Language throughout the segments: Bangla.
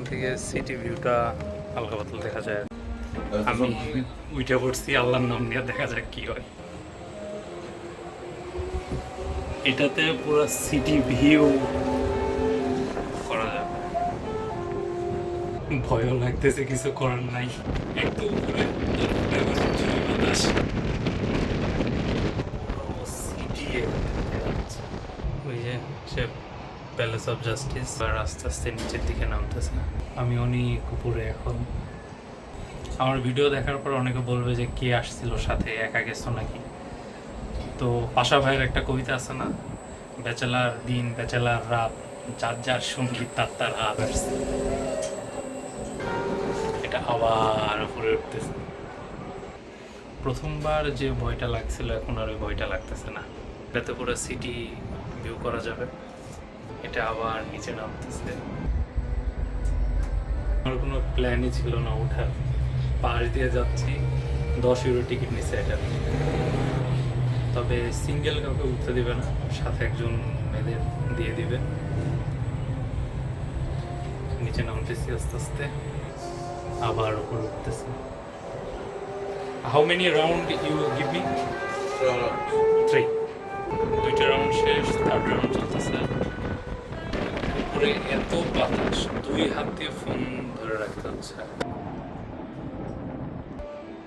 থেকে সিটি ভিউটা হালকা পাতলা দেখা যায়। আমি উইটা পড়ছি, আল্লাহর নাম নিয়ে দেখা যাক কি হয়। এটাতে পুরো সিটি ভিউ করা যাবে। ভয়ও লাগতেছে, কিছু করার নাই। একদম উপরে বাতাস, সিটি ওই যে সে প্যালেস অফ জাস্টিস আর আস্তে আস্তে নিচের দিকে নামতেছে। আমি অনেক উপরে এখন। আমার ভিডিও দেখার পর অনেকে বলবে যে কে আসছিল সাথে, একা গেছো নাকি। তো পাশা ভাইয়ের একটা কবিতা আছে না, ব্যাচেলার দিন ব্যাচেলার রাত, যার যার সঙ্গীত তার তার হাত আসছে। এটা আবার উপরে উঠতেছে। প্রথমবার যে ভয়টা লাগছিল এখন আর ওই ভয়টা লাগতেছে না। এটাতে পুরো সিটি ভিউ করা যাবে। এটা আবার নিচে নামতেছে। আমার কোনো প্ল্যানই ছিল না ওঠার। পাশ দিয়ে যাচ্ছি, 10 ইউরো টিকিট নিচ্ছে এটা। তবে সিঙ্গেল কাউকে উঠতে দিবে না, সাথে একজন মেয়েদের দিয়ে দিবে। নিচে নামতেছি আস্তে আস্তে, আবার উপরে উঠতেছি। How many round you give me? 3। 2টা রাউন্ড শেষ, 3rd রাউন্ড চলতেছে। উপরে এত বাতাস, 2 হাত দিয়ে ফোন ধরে রাখতে হচ্ছে।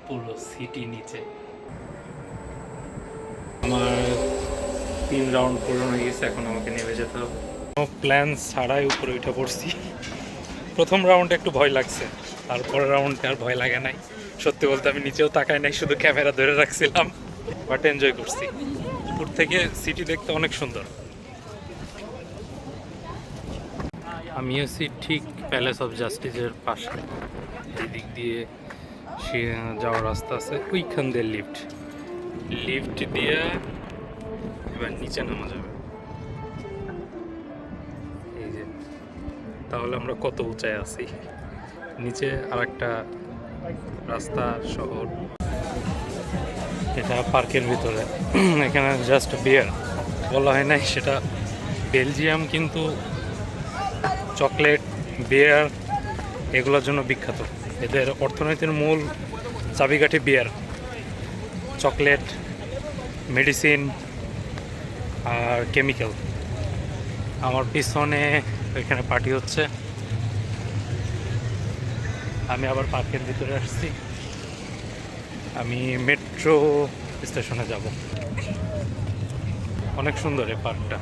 পুরো সিটি নিচে। আমার 3 রাউন্ড পূরণ হয়ে গেছে, এখন আমাকে নেমে যেতে হবে। কোনো প্ল্যান ছাড়াই উপরে উঠে পড়ছি। প্রথম রাউন্ডে একটু ভয় লাগছে, তারপরের রাউন্ডে আর ভয় লাগে নাই। সত্যি বলতে আমি নিচেও তাকাই নাই, শুধু ক্যামেরা ধরে রাখছিলাম। বাট এনজয় করছি। উপর থেকে সিটি দেখতে অনেক সুন্দর। আমি আছি ঠিক প্যালেস অফ জাস্টিসের পাশে। এই দিক দিয়ে সে যাওয়ার রাস্তা আছে, ওইখান দিয়ে লিফট দিয়ে এবার নিচে নামা যাবে। এই যে, তাহলে আমরা কত উঁচায় আছি। নিচে আর একটা রাস্তা, শহর। এটা পার্কের ভিতরে। এখানে জাস্ট বিয়ার বলা হয় নাই, সেটা বেলজিয়াম কিন্তু চকলেট, বিয়ার এগুলোর জন্য বিখ্যাত। এদের অর্থনীতির মূল চাবিকাঠি বিয়ার, চকলেট, মেডিসিন আর কেমিক্যাল। আমার পিছনে এখানে পার্টি হচ্ছে। আমি আবার পার্কের ভিতরে আসছি। আমি মেট্রো স্টেশনে যাব। অনেক সুন্দর এই পার্কটা।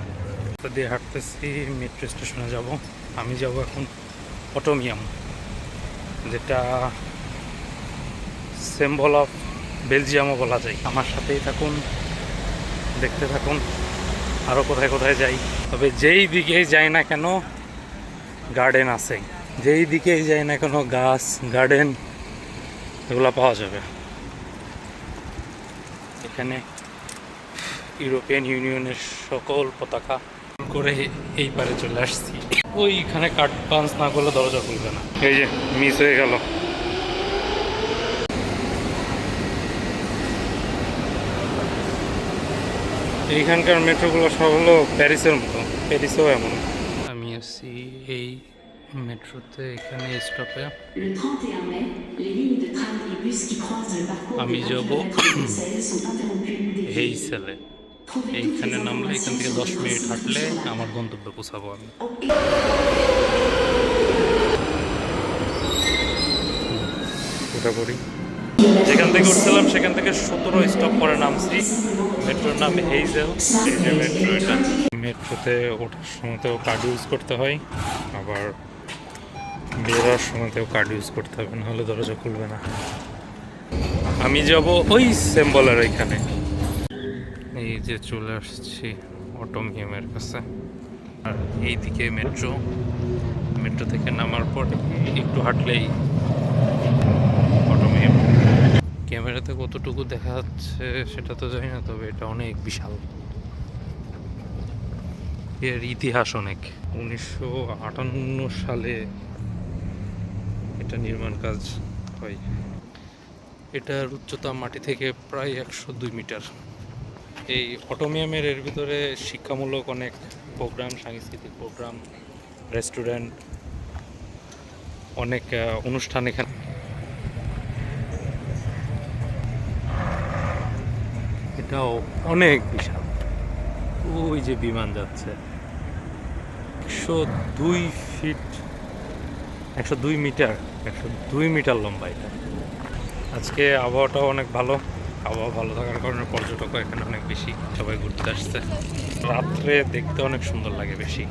দিয়ে হাঁটতেছি, মেট্রো স্টেশনে যাব। আমি যাব এখন অটোমিয়াম, যেটা সিম্বল অফ বেলজিয়ামও বলা যায়। আমার সাথেই থাকুন, দেখতে থাকুন আরও কোথায় কোথায় যাই। তবে যেই দিকেই যাই না কেন গার্ডেন আছে, যেই দিকেই যাই না কেন গাছ, গার্ডেন এগুলো পাওয়া যাবে। এখানে ইউরোপিয়ান ইউনিয়নের সকল পতাকা করে এই পারে চলে আসছি। ওইখানে কাট পাঞ্চ না করলে দরজা খুলবে না। এই যে মিস হয়ে গেল। এইখানকার মেট্রোগুলো সব হলো প্যারিসের মতো, প্যারিসেও এমন। আমি আছি এই মেট্রোতে, এখানে স্টপে। আমি যাব হেইসেলে। এইখানে নামলে এখান থেকে 10 মিনিট হাঁটলে আমার গন্তব্যে পৌঁছাবো আমি। ওটা করি, যেখান থেকে উঠছিলাম সেখান থেকে 17 স্টপ করে নামছি। মেট্রোর নাম হেইজেল। এই যে মেট্রো, এটা। মেট্রোতে ওঠার সময়তেও কার্ড ইউজ করতে হয়, আবার বেরোর সময়তেও কার্ড ইউজ করতে হবে, নাহলে দরজা খুলবে না। আমি যাব ওই সিম্বলের ওইখানে। এই যে চলে আসছি অটোমিয়ামের কাছে। আর এইদিকে মেট্রো থেকে নামার পর একটু হাঁটলেই অটোমিয়াম। ক্যামেরাতে কতটুকু দেখা যাচ্ছে সেটা তো জানি না, তবে এটা অনেক বিশাল। এর ইতিহাস অনেক। 1958 সালে এটা নির্মাণ কাজ হয়। এটার উচ্চতা মাটি থেকে প্রায় 102 মিটার। এই অটোমিয়ামের এর ভিতরে শিক্ষামূলক অনেক প্রোগ্রাম, সাংস্কৃতিক প্রোগ্রাম, রেস্টুরেন্ট অনেক অনুষ্ঠান এখানে। এটাও অনেক বিশাল, ওই যে বিমান যাচ্ছে। 102 ফিট, 102 মিটার, 102 মিটার লম্বা এটা। আজকে আবহাওয়াটাও অনেক ভালো, আবহাওয়া ভালো থাকার কারণে পর্যটকও এখানে অনেক বেশি, সবাই ঘুরতে আসছে। রাত্রে দেখতে অনেক সুন্দর লাগে বেশি।